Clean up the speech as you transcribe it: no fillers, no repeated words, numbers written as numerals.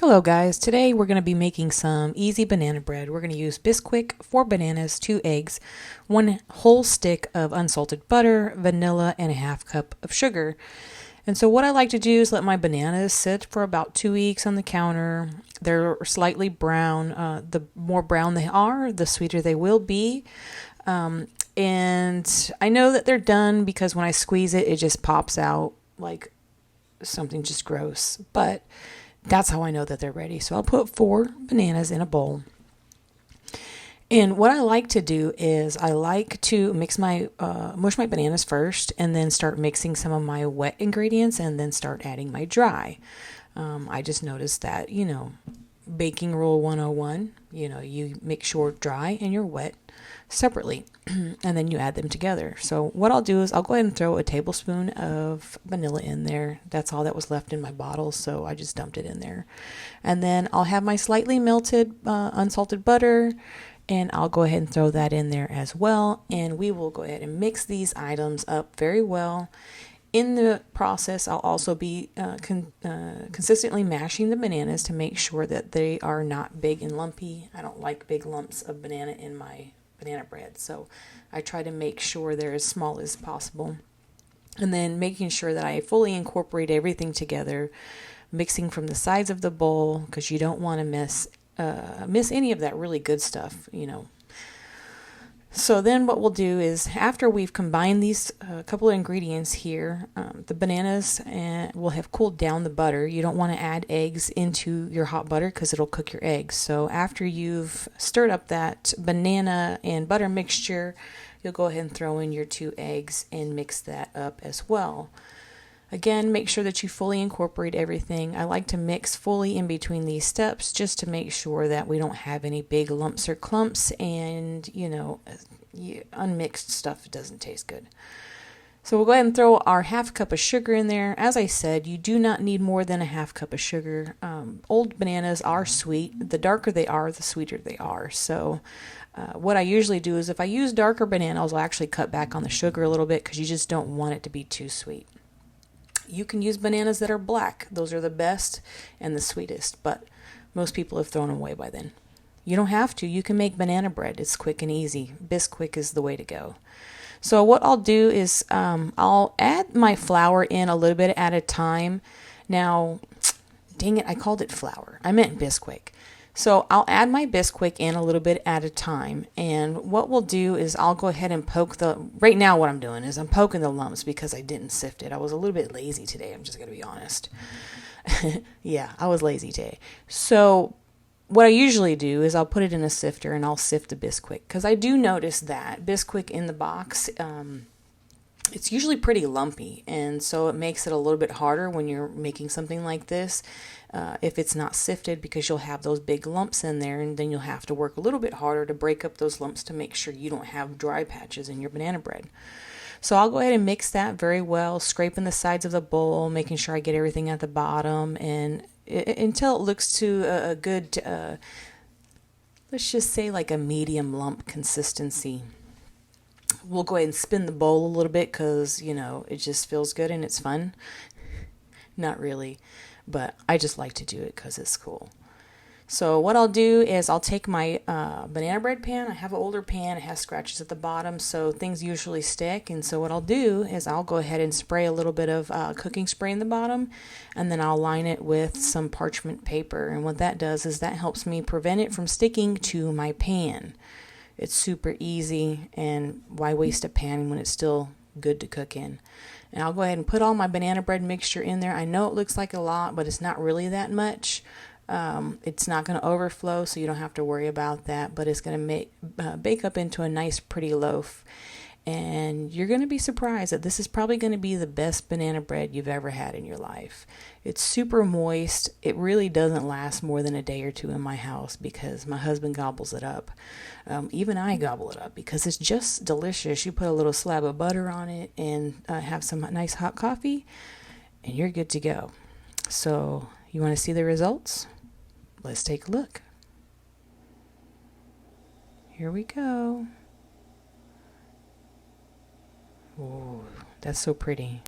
Hello guys, today we're going to be making some easy banana bread. We're going to use Bisquick, 4 bananas, 2 eggs, 1 whole stick of unsalted butter, vanilla, and a half cup of sugar. And so what I like to do is let my bananas sit for about 2 weeks on the counter. They're slightly brown. The more brown they are, the sweeter they will be. And I know that they're done because when I squeeze it, it just pops out like something just gross. But that's how I know that they're ready. So I'll put 4 bananas in a bowl. And what I like to do is I like to mix mush my bananas first and then start mixing some of my wet ingredients and then start adding my dry. I just noticed that, baking rule 101, you mix your dry and your wet separately and then you add them together. So what I'll do is I'll go ahead and throw a tablespoon of vanilla in there. That's all that was left in my bottle, so I just dumped it in there. And then I'll have my slightly melted unsalted butter, and I'll go ahead and throw that in there as well, and we will go ahead and mix these items up very well. In the process, I'll also be consistently mashing the bananas to make sure that they are not big and lumpy. I don't like big lumps of banana in my banana bread, so I try to make sure they're as small as possible. And then making sure that I fully incorporate everything together, mixing from the sides of the bowl because you don't want to miss any of that really good stuff, So then what we'll do is after we've combined these couple of ingredients here, the bananas will have cooled down the butter. You don't want to add eggs into your hot butter because it'll cook your eggs. So after you've stirred up that banana and butter mixture, you'll go ahead and throw in your 2 eggs and mix that up as well. Again, make sure that you fully incorporate everything. I like to mix fully in between these steps just to make sure that we don't have any big lumps or clumps, and unmixed stuff doesn't taste good. So we'll go ahead and throw our half cup of sugar in there. As I said, you do not need more than a half cup of sugar. Old bananas are sweet. The darker they are, the sweeter they are. So what I usually do is if I use darker bananas, I'll actually cut back on the sugar a little bit because you just don't want it to be too sweet. You can use bananas that are black. Those are the best and the sweetest, but most people have thrown them away by then. You don't have to. You can make banana bread. It's quick and easy. Bisquick is the way to go. So what I'll do is I'll add my flour in a little bit at a time. Now, dang it, I called it flour. I meant Bisquick. So I'll add my Bisquick in a little bit at a time, and what we'll do is I'll go ahead and right now what I'm doing is I'm poking the lumps because I didn't sift it. I was a little bit lazy today, I'm just going to be honest. Yeah, I was lazy today. So what I usually do is I'll put it in a sifter and I'll sift the Bisquick because I do notice that Bisquick in the box, it's usually pretty lumpy, and so it makes it a little bit harder when you're making something like this if it's not sifted, because you'll have those big lumps in there, and then you'll have to work a little bit harder to break up those lumps to make sure you don't have dry patches in your banana bread. So I'll go ahead and mix that very well, scraping the sides of the bowl, making sure I get everything at the bottom, and until it looks to a good, let's just say like a medium lump consistency. We'll go ahead and spin the bowl a little bit because, it just feels good and it's fun. Not really, but I just like to do it because it's cool. So what I'll do is I'll take my banana bread pan. I have an older pan. It has scratches at the bottom, so things usually stick. And so what I'll do is I'll go ahead and spray a little bit of cooking spray in the bottom, and then I'll line it with some parchment paper. And what that does is that helps me prevent it from sticking to my pan. It's super easy, and why waste a pan when it's still good to cook in? And I'll go ahead and put all my banana bread mixture in there. I know it looks like a lot, but it's not really that much. It's not going to overflow, so you don't have to worry about that, but it's going to bake up into a nice pretty loaf. And you're going to be surprised that this is probably going to be the best banana bread you've ever had in your life. It's super moist. It really doesn't last more than a day or two in my house because my husband gobbles it up. Even I gobble it up because it's just delicious. You put a little slab of butter on it and have some nice hot coffee, and you're good to go. So you want to see the results? Let's take a look. Here we go. Oh, that's so pretty.